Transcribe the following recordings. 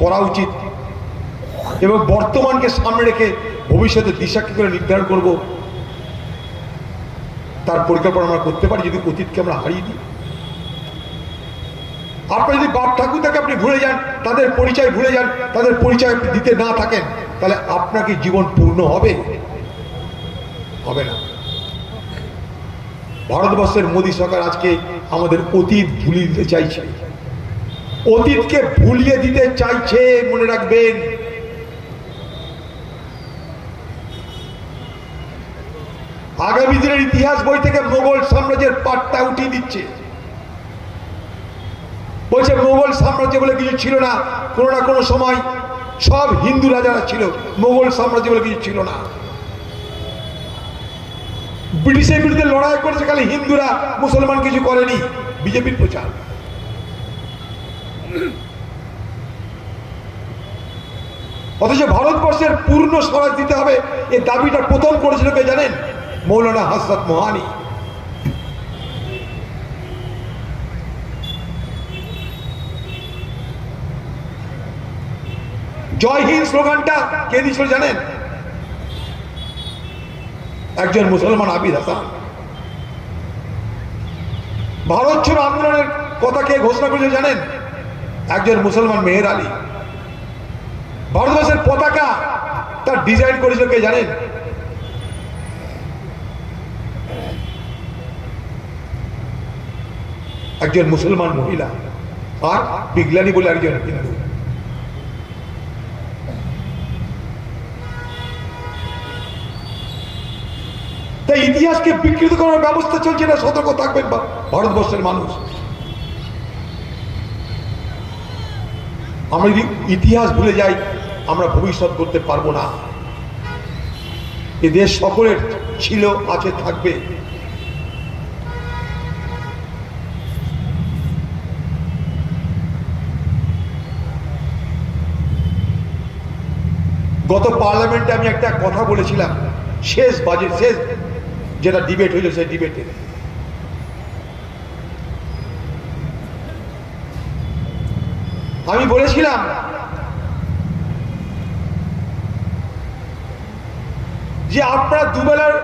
করা উচিত এবং বর্তমানকে সামনে রেখে ভবিষ্যতে দিশা কি করে নির্ধারণ করব তার পরিকল্পনা আমরা করতে পারি যদি অতীতকে আমরা হারিয়ে দিই। আপনার যদি বাপ ঠাকুরদাকে আপনি ভুলে যান, তাদের পরিচয় ভুলে যান, তাদের পরিচয় দিতে না থাকেন, তাহলে আপনাকে জীবন পূর্ণ হবে? হবে না। ভারতবর্ষের মোদী সরকার আজকে আমাদের অতীত ভুলিয়ে দিতে চাইছে, অতীতকে ভুলিয়ে দিতে চাইছে। মনে রাখবেন, আগামী দিনের ইতিহাস বই থেকে মোগল সাম্রাজ্যের পাটটা উঠিয়ে দিচ্ছে। বলছে মোগল সাম্রাজ্য বলে কিছু ছিল না, কোনো না কোনো সময় সব হিন্দু রাজারা ছিল, মোগল সাম্রাজ্য বলে কিছু ছিল না। ব্রিটিশের বিরুদ্ধে লড়াই করেছে খালি হিন্দুরা, মুসলমান কিছু করেনি। বিজেপির প্রচার। অথচ ভারতবর্ষের পূর্ণ স্বরাজ দিতে হবে এই দাবিটা প্রথম করেছিল কে জানেন? মৌলানা হযরত মোহানি। জয় হিন্দ স্লোগানটা কে দিয়েছিল জানেন? একজন মুসলমান আবিদ হাসান। ভারত ছাড়ো আন্দোলনের কথা কে ঘোষণা করেছিল জানেন? একজন মুসলমান মেহের আলী। ভারতবর্ষের পতাকা তার ডিজাইন করেছিল কে জানেন? একজন মুসলমান মহিলা, আর পিগলানি বলে একজন হিন্দু। তাই ইতিহাসকে বিকৃত করার ব্যবস্থা চলছে না, সতর্ক থাকবেন ভারতবর্ষের মানুষ। আমরা যদি ইতিহাস ভুলে যাই আমরা ভবিষ্যৎ করতে পারবো না। এ দেশ সকলের ছিল, আছে, থাকবে। গত পার্লামেন্টে আমি একটা কথা বলেছিলাম, শেষ বাজেট, শেষ যেটা ডিবেট হয়েছে সেই ডিবেটে, আমি বলেছিলাম যে আপনারা দুবেলার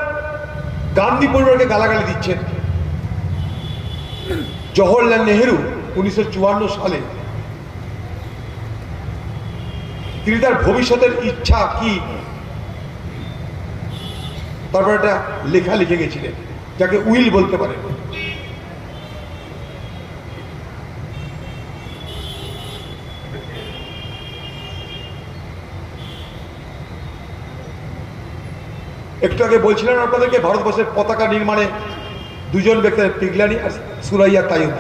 গান্ধী পরিবারকে গালাগালি দিচ্ছেন। জওহরলাল নেহেরু 1954 সালে তিনি তার ভবিষ্যতের ইচ্ছা কি তারপর একটা লেখা লিখে গেছিলেন, যাকে উইল বলতে পারেন। একটু আগে বলছিলেন আপনাদেরকে ভারতবর্ষের পতাকা নির্মাণে দুজন ব্যক্তি, পিগলানি আর সুরাইয়া তাইয়ুব।